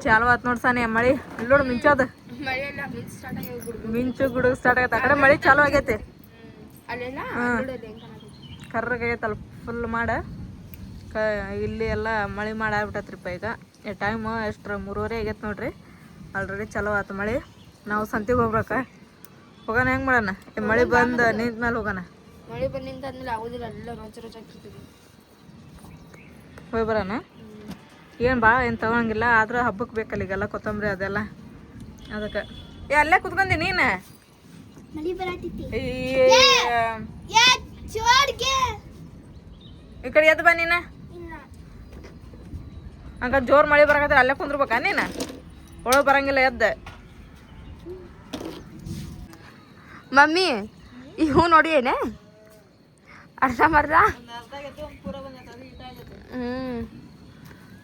ಚಾಲು ಆತ್ ನೋಡ್ ಸಾನಿ ಮಳಿ ಇಲ್ಲಿ ನೋಡು ಮಿಂಚೋದ ಮಿಂಚು ಗುಡುಗು ಸ್ಟಾರ್ಟ್ ಆಗೈತೆ ಆ ಕಡೆ ಮಳಿ ಚಾಲು ಆಗೈತೆ ಕರ್ರಗೈತಲ್ಲ ಫುಲ್ ಮಾಡ ಇಲ್ಲಿ ಎಲ್ಲ ಮಳೆ ಆಗ್ಬಿಟ್ಟತ್ರಿಪ್ಪ ಈಗ ಟೈಮ್ ಎಷ್ಟ್ರ 3:30 ಆಗೈತೆ ನೋಡ್ರಿ ಆಲ್ರೆಡಿ ಚಲೋ ಆಯ್ತು ಮಳೆ ನಾವು ಸಂತಿಗೆ ಹೋಗ್ಬೇಕ ಹೋಗೋಣ ಹೆಂಗೆ ಮಾಡೋಣ ಮಳೆ ಬಂದು ನಿಂತ ಮೇಲೆ ಹೋಗೋಣ ಮಳೆ ಬಂದು ನಿಂತಾದ್ಮೇಲೆ ಆಗೋದಿಲ್ಲ ಎಲ್ಲ ರೋಚ ಹಾಕಿರ್ತೀವಿ ಹೋಗಿ ಬರೋಣ ಏನು ಭಾಳ ಏನು ತಗೊಳಂಗಿಲ್ಲ ಆದ್ರೆ ಹಬ್ಬಕ್ಕೆ ಬೇಕಲ್ಲ ಈಗೆಲ್ಲ ಕೊತ್ತಂಬರಿ ಅದೆಲ್ಲ ಅದಕ್ಕೆ ಅಲ್ಲೇ ಕುತ್ಕೊಂಡಿ ನೀನು ಈ ಕಡೆ ಎದ್ದು ಬಾ ನೀನು ಹಂಗ ಜೋರು ಮಳೆ ಬರಕತ್ತರ ಅಲ್ಲೇ ಕುಂದ್ರಬೇಕಾ ನೀನು ಒಳಗೆ ಬರಂಗಿಲ್ಲ ಎದ್ದು ಮಮ್ಮಿ ಇವು ನೋಡಿ ಏನೇ ಅರ್ಧ ಮರ್ಧ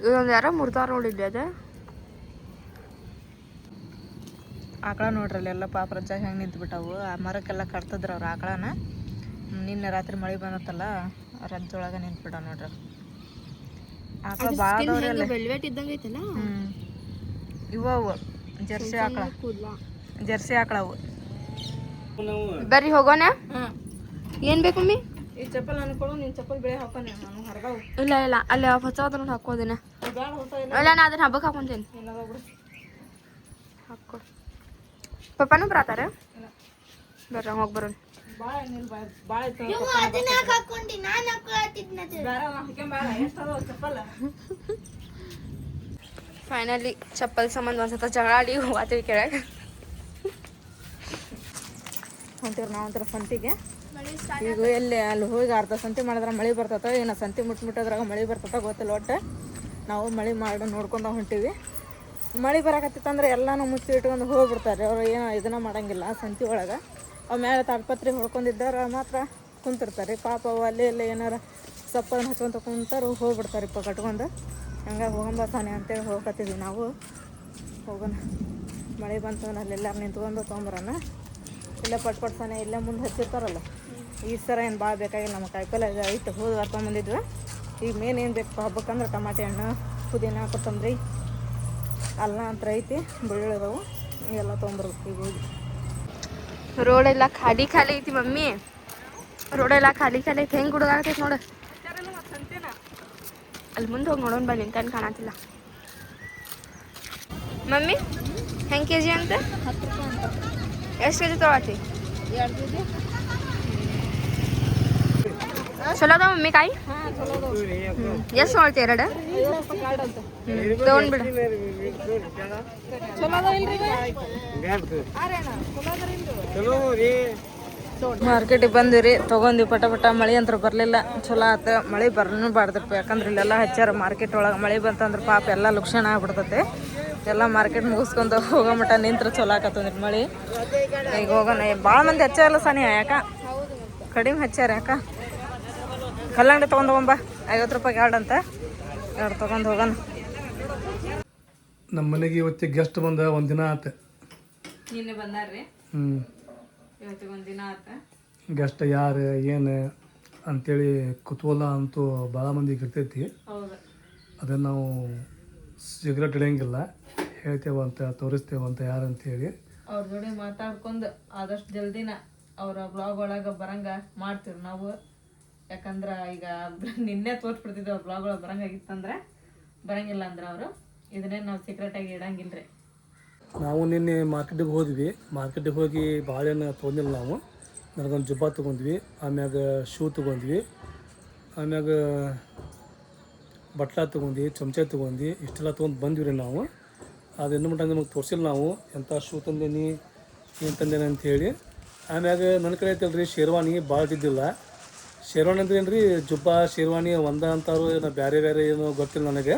ಇದೊಂದು ಯಾರೋ ಮುರ್ದಾರ ನೋಡಿದ್ದೆ ಅದ ಆಕಳ ನೋಡ್ರಿ ಅಲ್ಲೆಲ್ಲ ಪಾಪ ರಜಾ ಹೆಂಗೆ ನಿಂತ್ಬಿಟ್ಟವು ಆ ಮರಕ್ಕೆಲ್ಲ ಕಟ್ತದ್ರ ಅವ್ರು ಆಕಳನ ನಿನ್ನೆ ರಾತ್ರಿ ಮಳೆ ಬಂದತ್ತಲ್ಲ ರಜ್ಜೊಳಗೆ ನಿಂತ್ಬಿಟ್ಟ ನೋಡ್ರಿ ಆಕಳ ಭಾಳ ವೆಲ್ವೆಟ್ ಇದ್ದಂಗೆ ಐತಲ್ಲ ಇವು ಜರ್ಸಿ ಆಕಳ ಜರ್ಸಿ ಆಕಳ ಅವು ಬರ್ರಿ ಹೋಗೋಣ ಏನ್ ಬೇಕು ಮಮ್ಮಿ ಈ ಚಪ್ಪಲ್ ಅನ್ಕೊಳ್ಳು ನಿನ್ ಚಪ್ಪಲ್ ಬೆಳೆ ಹಾಕೋನೆ ನಾನು ಹರ್ಗಾವು ಇಲ್ಲ ಇಲ್ಲ ಅಲ್ಲಿ ಹೊಸ ಹಾಕೋದಿನ ಇಲ್ಲ ನಾ ಅದನ್ನ ಹಬ್ಬಕ್ಕೆ ಹಾಕೊಂತೀನಿ ಹಾಕೊ ಪಪ್ಪನೂ ಬರತಾರ ಬರ್ರ ಹೋಗಿ ಬರೋಣ ಫೈನಲಿ ಚಪ್ಪಲ್ ಸಂಬಂಧ ಒಂದ್ಸತ ಜಗಳ ಆಡಿ ಹೋಗ್ತೀವಿ ಕೆಳಗೆ ಹೊಂತೀವ್ರಿ ನಾವು ಒಂಥರ ಸಂತಿಗೆ ಈಗ ಎಲ್ಲಿ ಅಲ್ಲಿ ಹೋಗಿ ಅರ್ಧ ಸಂತಿ ಮಾಡಿದ್ರೆ ಮಳೆ ಬರ್ತದ ಏನೋ ಸಂತಿ ಮುಟ್ಬಿಟ್ಟದ್ರಾಗ ಮಳೆ ಬರ್ತದ ಗೊತ್ತಿಲ್ಲ ಒಟ್ಟು ನಾವು ಮಳೆ ಮಾಡಿ ನೋಡ್ಕೊಂಡು ಹೊಂಟೀವಿ ಮಳೆ ಬರಕತ್ತಿತ್ತಂದ್ರೆ ಎಲ್ಲನೂ ಮುಚ್ಚಿ ಇಟ್ಕೊಂಡು ಹೋಗ್ಬಿಡ್ತಾರೆ ಅವ್ರು ಏನೋ ಇದನ್ನ ಮಾಡಂಗಿಲ್ಲ ಸಂತಿ ಒಳಗೆ ಅವು ಮೇಲೆ ತಾಡ್ಪತ್ರಿ ಹೊಡ್ಕೊಂಡಿದ್ದಾರ ಮಾತ್ರ ಕುಂತಿರ್ತಾರೆ ಪಾಪ ಅವು ಅಲ್ಲಿ ಎಲ್ಲ ಏನಾರ ಸಪ್ಪದನ್ನ ಹಚ್ಕೊಂತ ಕುಂತಾರು ಹೋಗ್ಬಿಡ್ತಾರಿಪ್ಪ ಕಟ್ಕೊಂಡು ಹಂಗಾಗಿ ಹೋಗಂಬ ತಾನೆ ಅಂತೇಳಿ ಹೋಗಕತ್ತಿದ್ವಿ ನಾವು ಹೋಗೋಣ ಮಳೆ ಬಂತು ಅಲ್ಲೆಲ್ಲರೂ ನಿಂತ್ಕೊಂಡು ತೊಗೊಂಬರೋಣ ಇಲ್ಲೇ ಪಟ್ ಸಾನೆ ಇಲ್ಲೇ ಮುಂದೆ ಹಚ್ಚಿರ್ತಾರಲ್ಲ ಈ ಸರ ಏನು ಭಾಳ ಬೇಕಾಗಿಲ್ಲ ನಮ್ಮ ಕಾಯಿಪಲ್ಲೆ ಐತೆ ಹೋಗಿ ತೊಗೊಂಬಂದಿದ್ವಿ ಈಗ ಮೇನ್ ಏನು ಬೇಕು ಹಬ್ಬಕ್ಕಂದ್ರೆ ಟಮಾಟೆ ಹಣ್ಣು ಪುದೀನ ಕೊತ್ತಂಬರಿ ಅಲ್ಲ ಅಂತ ಐತಿ ಬೆಳ್ಳುಳ್ಳಿ ಅದಾವು ಎಲ್ಲ ತೊಗೊಂಬರ್ಬೇಕು ಈಗ ಹೋಗಿ ರೋಡೆಲ್ಲ ಖಾಲಿ ಖಾಲಿ ಐತಿ ಮಮ್ಮಿ ರೋಡೆಲ್ಲ ಖಾಲಿ ಖಾಲಿ ಐತಿ ಹೆಂಗೆ ಹುಡುಗಾಗತೈತಿ ನೋಡು ಅಲ್ಲಿ ಮುಂದೆ ಹೋಗಿ ನೋಡೋಣ ಬಾ ನಿಂತ ಕಾಣತಿಲ್ಲ ಮಮ್ಮಿ ಹೆಂಗೆ ಕೆ ಜಿ ಅಂತ 10 ರೂಪಾಯಿ ಅಂತ ಎಷ್ಟು ಕೆ ಜಿ ತೊಗೊಳತಿ 2 ಕೆ ಜಿ ಚಲೋ ಅದಾವ ಮಮ್ಮಿ ಕಾಯಿ ಹಾಂ ಚಲೋ ಅದಾವ ಎಷ್ಟು ತೊಗೊಳ್ತಿ 2 ತೊಗೊಂಡ್ಬಿಡು ಚಲೋ ಅದಾವ ಇಲ್ರಿ ಮಾರ್ಕೆಟಿಗೆ ಬಂದಿರಿ ತೊಗೊಂಡ್ವಿ ಪಟ ಮಳೆ ಅಂತ ಬರಲಿಲ್ಲ ಚಲೋ ಆತ ಮಳೆ ಬಾರ್ದಪ್ಪ ಯಾಕಂದ್ರೆ ಇಲ್ಲೆಲ್ಲ ಹಚ್ಚಾರ ಮಾರ್ಕೆಟ್ ಒಳಗೆ ಮಳೆ ಬಂತಂದ್ರೆ ಪಾಪ ಎಲ್ಲ ಲಕ್ಷಣ ಆಗ್ಬಿಡ್ತೈತೆ ಎಲ್ಲ ಮಾರ್ಕೆಟ್ ಮುಗಿಸ್ಕೊಂಡು ಹೋಗೋ ಮಟ್ಟ ನಿಂತ್ರೆ ಚಲೋ ಆಕತ್ತಂದ್ರಿ ಮಳೆ ಈಗ ಹೋಗೋಣ ಭಾಳ ಮಂದಿ ಹಚ್ಚಾರಲ್ಲ ಸಾನಿ ಯಾಕ ಕಡಿಮೆ ಹಚ್ಚಾರ ಯಾಕ ಕಲ್ಲಂಗಡಿ ತೊಗೊಂಡು ಹೋಗಂಬ 50 ರೂಪಾಯಿ ಎರಡು ಅಂತ 2 ತೊಗೊಂಡು ಹೋಗೋಣ ನಮ್ಮ ಮನೆಗೆ ಇವತ್ತಿಗೆ ಗೆಸ್ಟ್ ಬಂದ ಒಂದು ದಿನ ಆತ ನಿನ್ನೆ ಬಂದಾರ್ರಿ ಇವತ್ತಿಗೆ ಒಂದು ದಿನ ಆತ ಗೆಸ್ಟ್ ಯಾರು ಏನು ಅಂತೇಳಿ ಕುತೂಹಲ ಅಂತೂ ಭಾಳ ಮಂದಿಗೆ ಇರ್ತೈತಿ ಹೌದು ಅದನ್ನು ನಾವು ಸಿಗರೇಟ್ ಹಿಡಿಯಂಗಿಲ್ಲ ಹೇಳ್ತೇವಂತ ತೋರಿಸ್ತೇವಂತ ಯಾರು ಅಂತೇಳಿ ಅವ್ರ ಜೋಡಿ ಮಾತಾಡ್ಕೊಂಡು ಆದಷ್ಟು ಜಲ್ದಿನ ಅವರ ಬ್ಲಾಗ್ ಒಳಗೆ ಬರಂಗ ಮಾಡ್ತೀವಿ ನಾವು ಯಾಕಂದ್ರೆ ಈಗ ನಿನ್ನೆ ತೋರಿಸ್ಬಿಡ್ತಿದ್ವಿ ಅವ್ರ ಬ್ಲಾಗ್ ಒಳಗೆ ಬರಂಗಾಗಿತ್ತಂದ್ರೆ ಬರಂಗಿಲ್ಲ ಅಂದ್ರೆ ಅವರು ಇದನ್ನೇ ನಾವು ಸೀಕ್ರೆಟಾಗಿ ಇಡಂಗಿಲ್ರಿ ನಾವು ನಿನ್ನೆ ಮಾರ್ಕೆಟಿಗೆ ಹೋದ್ವಿ ಮಾರ್ಕೆಟಿಗೆ ಹೋಗಿ ಭಾಳೇನು ತೊಗೊಂಡಿಲ್ಲ ನಾವು ನನಗೊಂದು ಜುಬ್ಬ ತೊಗೊಂಡ್ವಿ ಆಮ್ಯಾಗ ಶೂ ತೊಗೊಂಡ್ವಿ ಆಮ್ಯಾಗ ಬಟ್ಲ ತೊಗೊಂಡ್ವಿ ಚಮಚೆ ತೊಗೊಂಡ್ವಿ ಇಷ್ಟೆಲ್ಲ ತೊಗೊಂಡು ಬಂದ್ವಿ ರೀ ನಾವು ಅದು ಇನ್ನೂ ಮಟ್ಟ ನಮಗೆ ತೋರಿಸಿಲ್ಲ ನಾವು ಎಂಥ ಶೂ ತಂದೇನಿ ಏನು ತಂದೇನೆ ಅಂಥೇಳಿ ಆಮ್ಯಾಗ ನನ್ನ ಕಡೆ ಐತಲ್ರಿ ಶೇರ್ವಾನಿ ಭಾಳ ಇದ್ದಿಲ್ಲ ಶೇರ್ವಾನಿ ಅಂದ್ರೆ ಏನು ರೀ ಜುಬ್ಬ ಶೇರ್ವಾನಿ ಒಂದ ಅಂತಾರು ಏನೋ ಬೇರೆ ಬೇರೆ ಏನೋ ಗೊತ್ತಿಲ್ಲ ನನಗೆ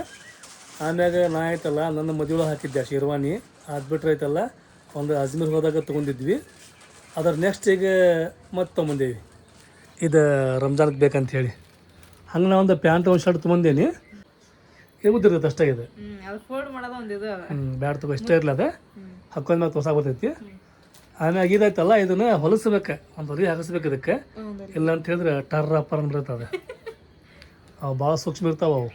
ಆಮ್ಯಾಗ ನಾ ಆಯ್ತಲ್ಲ ನನ್ನ ಮದುವೆ ಹಾಕಿದ್ದೆ ಶೇರ್ವಾನಿ ಅದು ಬಿಟ್ರೆ ಐತಲ್ಲ ಒಂದು ಅಜ್ಮೀರ್ ಹೋದಾಗ ತೊಗೊಂಡಿದ್ವಿ ಅದ್ರ ನೆಕ್ಸ್ಟ್ ಈಗ ಮತ್ತೆ ತೊಗೊಂಬಂದೇವಿ ಇದು ರಂಜಾನ್ಗೆ ಬೇಕಂತ ಹೇಳಿ ಹಂಗೆ ನಾ ಒಂದು ಪ್ಯಾಂಟ್ ಒಂದು ಶರ್ಟ್ ತೊಗೊಂಡೇನಿ ಇರುತ್ತಿರುತ್ತೆ ಅಷ್ಟೇ ಇದೆ ಬ್ಯಾಡ್ ತಗೋ ಇಷ್ಟ ಇರಲಿ ಅದು ಹಾಕೊಂಡ್ಮೇಲೆ ತೋರ್ಸಾಕ ಬರ್ತೈತಿ ಆಮ್ಯಾಗ ಇದಾಯ್ತಲ್ಲ ಇದನ್ನ ಹೊಲಸ್ಬೇಕು ಒಂದು ಹೊರಿ ಹಾಕಿಸ್ಬೇಕು ಇದಕ್ಕೆ ಇಲ್ಲ ಅಂತ ಹೇಳಿದ್ರೆ ಟರ್ರ ಪರ್ ಬರ್ತದೆ ಅವು ಭಾಳ ಸೂಕ್ಷ್ಮ ಇರ್ತಾವೆ ಅವು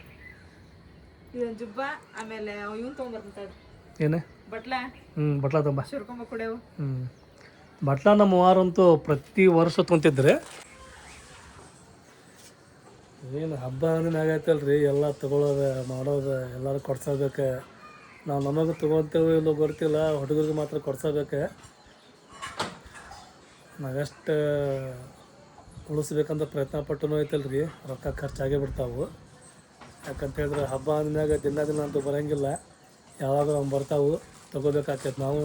ಇದೊಂದು ಜುಬ್ಬ ಆಮೇಲೆ ಇವನ್ ತೊಗೊಂಬರ್ತೈತೆ ಏನೇ ಬಟ್ಲ ಬಟ್ಲ ತುಂಬ ಶುರ್ಕೊಂಬ ಕುಡಿಯವು. ಬಟ್ಲ ನಮ್ಮ ವಾರಂತೂ ಪ್ರತಿ ವರ್ಷ ತೊಗೊಂತಿದ್ರೆ ಏನು ಹಬ್ಬ ಅಂದ್ರೆ ಆಗೈತಲ್ರಿ ಎಲ್ಲ ತೊಗೊಳೋದು ಮಾಡೋದು ಎಲ್ಲರೂ ಕೊಡ್ಸೋಬೇಕು. ನಾವು ನಮಗೆ ತೊಗೊತೇವೆ ಇಲ್ಲೋ ಗೊತ್ತಿಲ್ಲ, ಹುಡುಗರಿಗೆ ಮಾತ್ರ ಕೊಡ್ಸೋಬೇಕು. ನಾವೆಷ್ಟು ಉಳಿಸ್ಬೇಕಂತ ಪ್ರಯತ್ನ ಪಟ್ಟೂ ಐತಲ್ರಿ, ರೊಕ್ಕ ಖರ್ಚಾಗೇ ಬಿಡ್ತಾವೆ. ಯಾಕಂತ ಹೇಳಿದ್ರೆ ಹಬ್ಬ ಅಂದ್ಮ್ಯಾಗ ದಿನ ಅಂತೂ ಬರೋಂಗಿಲ್ಲ, ಯಾವಾಗ ನಾವು ಬರ್ತಾವೆ ತೊಗೋಬೇಕಾಗ್ತೈತೆ ನಾವು.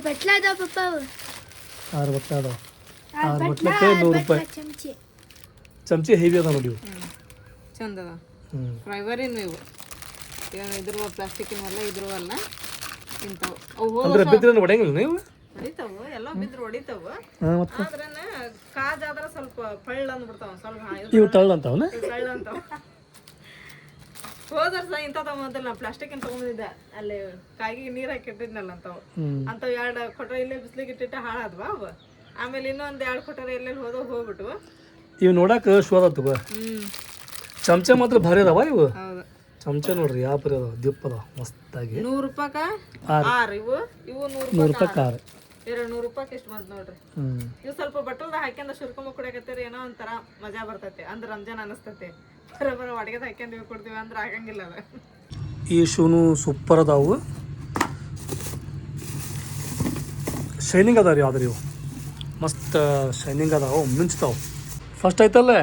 ಬಟ್ಲ ಅದಾವ ಪಪ್ಪ, 6 ಬಟ್ಲ ಅದಾವ. 6 ಬಟ್ಲಕ್ಕೆ 100 ರೂಪಾಯಿ. ಚಮಚಿ ಹೆವಿ ಅದಾವ ನೋಡಿ ಇವು. ಚಂದ ಅದ. ಫೈಬರಿನ ಇವು ಇದ್ರವ ಪ್ಲಾಸ್ಟಿಕ್ಕಿನವಲ್ಲ, ಇದ್ರವಲ್ಲ ಇಂಥವು. ಅವು ಅಂದ್ರೆ ಬಿದ್ದರೆ ಹೊಡೆಯಂಗಿಲ್ಲ ನೀವು? ಹೊಡಿತಾವು, ಎಲ್ಲ ಬಿದ್ರು ಹೊಡಿತಾವು. ಆದ್ರೆ ಕಾಜಾದ್ರೆ ಸ್ವಲ್ಪ ಪಳ್ಳ ಅಂದ್ಬಿಡ್ತಾವ, ಸ್ವಲ್ಪ ಇವು ಟಳ್ಳ ಅಂತಾವನ? ಟಳ್ಳ ಅಂತಾವ. ಹೋದರ್ಸ ಇಂಥ ತಗೊಂಡಿಲ್ಲ, ನಾ ಪ್ಲಾಸ್ಟಿಕ್ ತಗೊಂಡಿದ್ದೆ, ಅಲ್ಲಿ ಕಾಯಿಗೆ ನೀರು ಹಾಕಿ ಇಟ್ಟಿದ್ನಲ್ಲ ಅಂತಾವು. ಅಂಥವು 2 ಕೊಟ್ರೆ ಇಲ್ಲೇ ಬಿಸ್ಲಿಗೆ ಇಟ್ಟಿಟ್ಟ ಹಾಳಾದ್ವಾ ಅವು. ಆಮೇಲೆ ಇನ್ನೊಂದು 2 ಕೊಟ್ಟರೆ ಎಲ್ಲೆಲ್ಲಿ ಹೋಗ್ಬಿಟ್ವು. ಇವು ನೋಡಕ್ಕೆ ಶೋ ಅದಾವ ತಗೋ. ಚಮಚ ಮಾತ್ರ ಭಾರಿ ಅದಾವ ಇವು. ಹೌದು, ಚಮಚ ನೋಡ್ರಿ ಯಾವ ಪರಿ ಅದಾವ, ದಿಪ್ಪ ಅದಾವ ಮಸ್ತಾಗಿ. 100 ರೂಪಾಯಿಗೆ 6 ಇವು 100 ರೂಪಾಯಿ 6. 200 ರೂಪಾಯಿಗೆ ಎಷ್ಟು ಬಂತು ನೋಡ್ರಿ. ಇವು ಸ್ವಲ್ಪ ಬಟ್ಟಲ್ದ ಹಾಕ್ಯಂದ ಶುರ್ಕೊಂಬ ಕುಡಿಯಕತ್ತೀರಿ, ಏನೋ ಒಂಥರ ಮಜಾ ಬರ್ತೈತಿ. ಅಂದ್ರೆ ರಂಜಾನ್ ಅನಿಸ್ತೈತಿ. ಬರೋಬ್ಬರ ಅಡುಗೆದ ಹಾಕ್ಯಂದು ಇವು ಕೊಡ್ತೀವಿ ಅಂದ್ರೆ ಆಗಂಗಿಲ್ಲ ಅದ. ಈ ಶೂನು ಸೂಪರ್ ಅದಾವು, ಶೈನಿಂಗ್ ಅದಾವ ರೀ. ಆದ್ರೆ ಇವು ಮಸ್ತ್ ಶೈನಿಂಗ್ ಅದಾವು, ಮಿಂಚ್ತಾವು. ಫಸ್ಟ್ ಐತಲ್ಲ,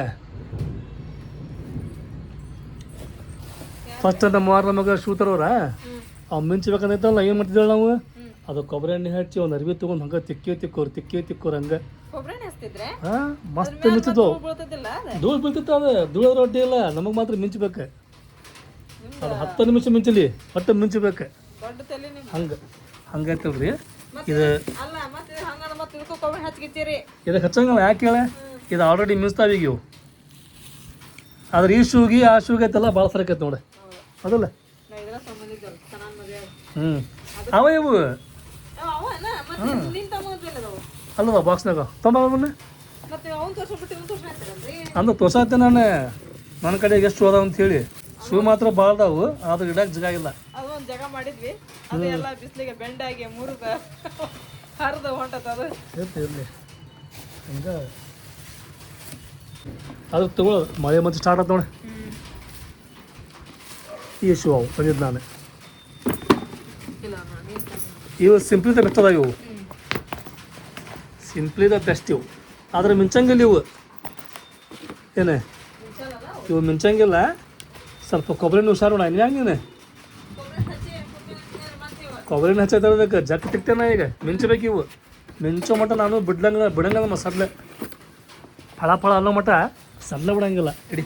ಫಸ್ಟ್ ನಮ್ಮ ವಾರ ನಮಗೆ ಶೂ ತರೋರ ಅವು ಮಿಂಚ್ಬೇಕಂದೈತಲ್ಲ, ಏನು ಮಾಡ್ತಿದ್ದೇವೆ ನಾವು? ಅದು ಕೊಬ್ಬರಿ ಎಣ್ಣೆ ಹಚ್ಚಿ ಒಂದು ಅರ್ವಿ ತೊಗೊಂಡು ಹಂಗೆ ತಿಕ್ಕೋರು ಹಂಗೆ. ಹಾಂ, ಮಸ್ತ್ ಮಿಂಚಿದ್ವು. ಧೂಳು ಬೀಳ್ತಿತ್ತು, ಅದು ಧೂಳು ರೊಟ್ಟಿ ಇಲ್ಲ, ನಮಗೆ ಮಾತ್ರ ಮಿಂಚ್ಬೇಕು. ಅದು 10 ನಿಮಿಷ ಮಿಂಚಲಿ, ಒಟ್ಟು ಮಿಂಚ್ಬೇಕು. ಹಂಗೈತಲ್ರಿ ಇದು. ಇದಕ್ಕೆ ಹಚ್ಚಂಗಲ್ಲ, ಯಾಕೆ ಹೇಳ? ಇದು ಆಲ್ರೆಡಿ ಮಿಂಚ್ತಾವ ಈಗ ಇವು. ಆದ್ರೆ ಈ ಶೂಗೆ ಆ ಶೂಗೆ ಐತಲ್ಲ ಭಾಳ ಫರಕ್ ಐತೆ ನೋಡಿ, ಅದಲ್ಲ? ಅವ ಇವು ಅಲ್ಲದ ಬಾಕ್ಸ್ನಾಗ ತೊಂಬ ಅಂದ್ರೆ ತೋರ್ಸತ್ತೆ ನಾನು. ನನ್ನ ಕಡೆಗೆ ಎಷ್ಟು ಅದಾವ ಅಂತ ಹೇಳಿ. ಶೂ ಮಾತ್ರ ಭಾಳ ಅದಾವು, ಆದ್ರೆ ಇಡಕ್ಕೆ ಜಾಗಿಲ್ಲ. ಅದೊಂದು ಜಾಗ ಮಾಡಿದ್ವಿ, ಅದೆಲ್ಲ ಬಿಸಿಲಿಗೆ ಬೆಂಡಾಗಿ ಮುರಿದ ಹರಿದು ಹೊಂಟದ. ಅದು ಇರಲಿ ಹಂಗೆ ಅದು ತಗೊಳ್ಳೋದು. ಮಳೆ ಮತ್ತೆ ಸ್ಟಾರ್ಟ್ ಆಯ್ತು ನೋಡಿ. ಈ ಶೂ ಅವು ತಂದಿದ್ದು ನಾನು. ಇವು ಸಿಂಪ್ಲಿ ದ ಬೆಸ್ಟ್ ಅದಾವ ಇವು, ಸಿಂಪ್ಲಿ ದ ಬೆಸ್ಟ್ ಇವು. ಆದ್ರೆ ಮಿಂಚಂಗಿಲ್ಲ ಇವು. ಏನೇ ಇವು ಮಿಂಚಂಗಿಲ್ಲ, ಸ್ವಲ್ಪ ಕೊಬ್ಬರಿನ ಹುಷಾರು ನೋಡ. ನೀನು ಕೊಬ್ಬರಿನ ಹಚ್ಚಬೇಕು, ಜಕ್ ತಿಕ್ತೇನೆ ಈಗ. ಮಿಂಚಬೇಕು ಇವು, ಮಿಂಚೋ ಮಟ್ಟ ನಾನು ಬಿಡಂಗಿಲ್ಲ ಸಡ್ಲೆ. ಫಳ ಅನ್ನೋ ಮಟ್ಟ ಸಡ್ಲೆ ಬಿಡಂಗಿಲ್ಲ. ಇಡಿ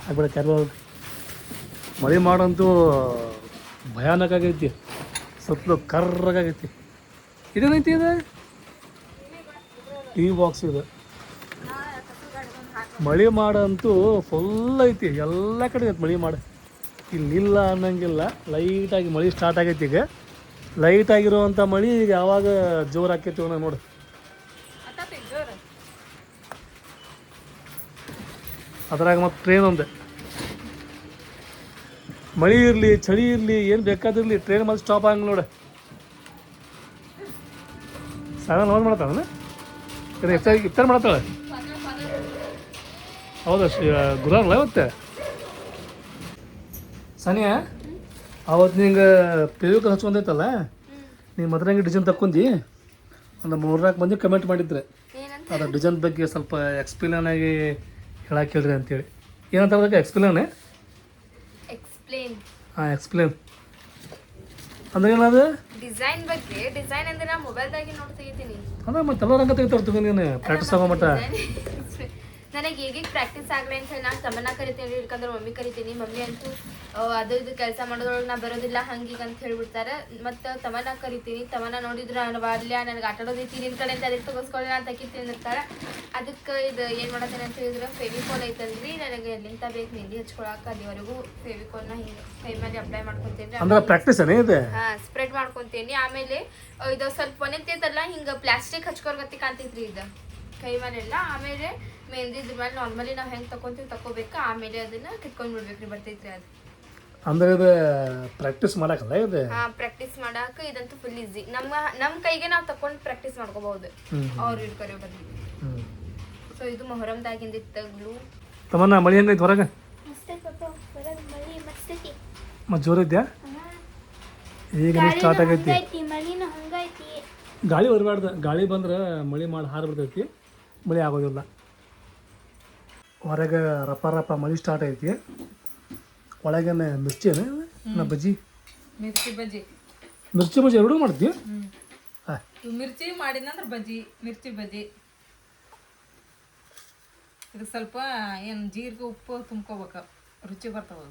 ಆಗ್ಬಿಡ ಕರ್ವ. ಮಳೆ ಮಾಡಂತೂ ಭಯಾನಕ ಆಗೈತಿ, ಸುತ್ತಲೂ ಕರ್ರಾಗೈತಿ. ಇದೇನೈತಿ ಇದು? ಟಿ ಬಾಕ್ಸ್ ಇದು. ಮಳೆ ಮಾಡಂತೂ ಫುಲ್ ಐತಿ, ಎಲ್ಲ ಕಡೆ ಐತಿ ಮಳೆ ಮಾಡ. ಇಲ್ಲಿಲ್ಲ ಅನ್ನಂಗಿಲ್ಲ. ಲೈಟಾಗಿ ಮಳೆ ಸ್ಟಾರ್ಟ್ ಆಗೈತಿ ಈಗ. ಲೈಟ್ ಆಗಿರುವಂಥ ಮಳೆ ಈಗ ಯಾವಾಗ ಜೋರು ಆಕೈತಿ ನಾವು ನೋಡಿ. ಅದ್ರಾಗ ಮತ್ತು ಟ್ರೈನ್ ಒಂದೆ. ಮಳೆ ಇರಲಿ ಚಳಿ ಇರಲಿ ಏನು ಬೇಕಾದಿರಲಿ, ಟ್ರೈನ್ ಮತ್ತೆ ಸ್ಟಾಪ್ ಆಗಂಗ ನೋಡಿ. ಸಾಗ ನೋಡ್ ಮಾಡ್ತಾಳೆ ಇಫ್ತಾರ್ ಮಾಡ್ತಾಳೆ. ಹೌದಾ? ಗುರುವಾರಲ್ಲ ಇವತ್ತೆ ಸಾನಿಯಾ? ಅವತ್ತು ನಿಂಗೆ ಪೇವಿಕ ಹಚ್ಕೊಂಡೈತಲ್ಲ, ನೀವು ಮದ್ರಂಗಿ ಡಿಸೈನ್ ತಕ್ಕೊಂಡಿ. ಒಂದು 3-4 ಮಂದಿ ಕಮೆಂಟ್ ಮಾಡಿದ್ರೆ ಅದ್ರ ಡಿಸೈನ್ ಬಗ್ಗೆ ಸ್ವಲ್ಪ ಎಕ್ಸ್ಪ್ಲೇನ್ ಆಗಿ ಹೇಳಕ್ಕೆ ಹೇಳ್ರಿ ಅಂತೇಳಿ. ಏನಂತ ಅದಕ್ಕೆ ಎಕ್ಸ್ಪ್ಲೇನ್? ಹಾಂ, ಎಕ್ಸ್ಪ್ಲೇನ್ ಅಂದ್ರೆ ಏನದು? ಡಿಸೈನ್ ಬಗ್ಗೆ. ಡಿಸೈನ್ ಅಂದ್ರೆ ನಾ ಮೊಬೈಲ್ದಾಗಿ ನೋಡಿ ತೆಗಿತೀನಿ. ಅದ ಮತ್ತೆ ಎಲ್ಲ ರಂಗ ತೆಗಿತಾರ ತಗೋ ನೀನು ಪ್ರಾಕ್ಟೀಸ್ ಆಗೋ ಮಟ್ಟ. ನನಗೆ ಈಗ ಪ್ರಾಕ್ಟೀಸ್ ಆಗಲಿ ಅಂತ ಹೇಳಿ ನಾನು ತಮ್ಮನ್ನ ಕರಿತೀನಿ, ಇಟ್ಕಂದ್ರೆ ಮಮ್ಮಿ ಕರಿತೀನಿ. ಮಮ್ಮಿ ಅಂತೂ ಅದು ಇದು ಕೆಲಸ ಮಾಡೋದ್ರೊಳಗೆ ನಾ ಬರೋದಿಲ್ಲ ಹಂಗೀಗ ಅಂತ ಹೇಳ್ಬಿಡ್ತಾರೆ. ಮತ್ತು ತಮ್ಮನ್ನ ಕರಿತೀನಿ. ತಮ್ಮನ್ನ ನೋಡಿದ್ರೆ ನಾನು ಬಾರ್ಲ್ಯ, ನನಗೆ ಆಟಾಡೋದೈತಿ ನಿನ್ನ ಕಡೆ ಅಂತ ಅದಕ್ಕೆ ತಗೋಸ್ಕೊಳ್ಳಿ ನಾನು ತೆಗಿತೀನಿ ಇರ್ತಾರೆ. ಅದಕ್ಕೆ ಇದು ಏನು ಮಾಡತ್ತೇನೆ ಅಂತ ಹೇಳಿದ್ರೆ ಫೆವಿಕೋಲ್ ಐತಲ್ರಿ, ನನಗೆ ಎಲ್ಲಿಂದ ಬೇಕು ಮೆಹಂದಿ ಹಚ್ಕೊಳಕ್ಕೆ ಅಲ್ಲಿವರೆಗೂ ಫೆವಿಕೋಲ್ನ ಹಿಂಗೆ ಕೈ ಮೇಲೆ ಅಪ್ಲೈ ಮಾಡ್ಕೊತೀನಿ. ಅಂದ್ರೆ ಪ್ರಾಕ್ಟೀಸ್ ಇದೆ. ಹಾಂ, ಸ್ಪ್ರೆಡ್ ಮಾಡ್ಕೊತೀನಿ. ಆಮೇಲೆ ಇದು ಸ್ವಲ್ಪ ಒಣಗ್ತೈತಲ್ಲ, ಹಿಂಗೆ ಪ್ಲಾಸ್ಟಿಕ್ ಹಚ್ಕೋರ್ಗತ್ತಿ ಕಾಣ್ತೈತ್ರಿ ಇದು. ಕೈ ಮೇಲೆಲ್ಲ. ಆಮೇಲೆ ಮೆಹಂದಿದ್ರ ಮೇಲೆ ನಾರ್ಮಲಿ ನಾವು ಹೆಂಗೆ ತಗೋಬೇಕು, ಆಮೇಲೆ ಅದನ್ನ ಕಿತ್ಕೊಂಡ್ ಬಿಡ್ಬೇಕ್ರಿ, ಬರ್ತೈತ್ರಿ ಅದು. ಅಂದ್ರೆ ಇದು ಪ್ರಾಕ್ಟೀಸ್ ಮಾಡಕ್ಕಲ್ಲ ಇದು? ಪ್ರಾಕ್ಟೀಸ್ ಮಾಡಾಕ ಇದಂತೂ ಫುಲ್ ಈಸಿ. ನಮ್ಮ ಕೈಗೆ ನಾವು ತಕೊಂಡು ಪ್ರಾಕ್ಟೀಸ್ ಮಾಡ್ಕೋಬಹುದು, ಅವ್ರು ಇಟ್ಕೊರೋ ಬದ್ಲಿ. ಸೊ ಇದು ಮೊಹರಂದಾಗಿಂದ ಇತ್ತಗ್ಲು. ತಮ್ಮನ್ನ ಮಳಿ ಹೆಂಗೈತಿ ಹೊರಗೆ? ಮತ್ತೆ ಜೋರ ಇದೆಯಾ? ಈಗ ಸ್ಟಾರ್ಟ್ ಆಗೈತಿ. ಗಾಳಿ ಬರಬಾರ್ದು, ಗಾಳಿ ಬಂದ್ರೆ ಮಳಿ ಮಾಡಿ ಹಾರಿಬಿಡ್ತೈತಿ, ಮಳಿ ಆಗೋದಿಲ್ಲ. ಹೊರಗೆ ರಪ ರಪ ಮಳಿ ಸ್ಟಾರ್ಟ್ ಐತಿ. ಒಳಗೇನೆ ಮಿರ್ಚಿ ಬಜ್ಜಿ, ಮಿರ್ಚಿ ಬಜ್ಜಿ, ಮಿರ್ಚಿ ಬಜ್ಜಿ ಎರಡೂ ಮಾಡ್ತೀವಿ. ಮಿರ್ಚಿ ಮಾಡಿದಂದ್ರೆ ಬಜ್ಜಿ, ಮಿರ್ಚಿ ಬಜ್ಜಿ. ಇದಕ್ಕೆ ಸ್ವಲ್ಪ ಏನು ಜೀರಿಗೆ ಉಪ್ಪು ತುಂಬ್ಕೋಬೇಕು, ರುಚಿ ಬರ್ತಾವ.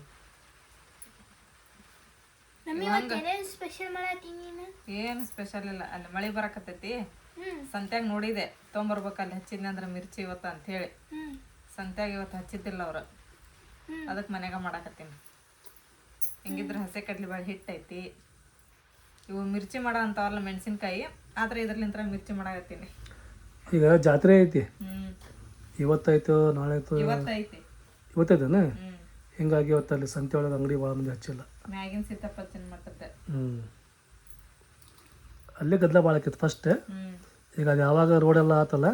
ಏನು ಸ್ಪೆಷಲ್ ಇಲ್ಲ, ಅಲ್ಲಿ ಮಳೆ ಬರಕತ್ತೈತಿ. ಸಂತ್ಯಾಗ ನೋಡಿದೆ, ತೊಗೊಂಬರ್ಬೇಕು ಅಲ್ಲಿ ಹಚ್ಚಿದ್ನಿ ಅಂದ್ರೆ ಮಿರ್ಚಿ ಇವತ್ತು ಅಂಥೇಳಿ. ಸಂತ್ಯಾಗ ಇವತ್ತು ಹಚ್ಚಿದ್ದಿಲ್ಲ ಅವ್ರು, ಅದಕ್ಕೆ ಮನ್ಯಾಗ ಮಾಡಾಕತ್ತೀನಿ. ಹೆಂಗಿದ್ರೆ ಹಸೆ ಕಡ್ಲಿ ಬೇಳೆ ಹಿಟ್ಟೈತಿ. ಇವು ಮಿರ್ಚಿ ಮಾಡೋ ಅಂಥವಲ್ಲ ಮೆಣಸಿನ್ಕಾಯಿ, ಆದ್ರೆ ಇದ್ರಲ್ಲಿಂತ್ರ ಮಿರ್ಚಿ ಮಾಡಾಕತ್ತೀನಿ. ಈಗ ಜಾತ್ರೆ ಐತಿ, ಇವತ್ತಾಯ್ತು ನಾಳೆ ಆಯ್ತು, ಇವತ್ತೈತೇನ? ಹಿಂಗಾಗಿ ಇವತ್ತಲ್ಲಿ ಸಂತೆ ಒಳಗೆ ಅಂಗಡಿ ಭಾಳ ಮಂದಿ ಹಚ್ಚಿಲ್ಲ. ಮ್ಯಾಗಿನ ಸೀತಾಪಚ್ಚನ್ ಮಟ್ಟದ್ದೆ. ಅಲ್ಲೇ ಗದ್ದಲ ಭಾಳ ಆಕೈತಿ ಫಸ್ಟ್. ಈಗ ಅದು ಯಾವಾಗ ರೋಡೆಲ್ಲ ಆತಲ್ಲ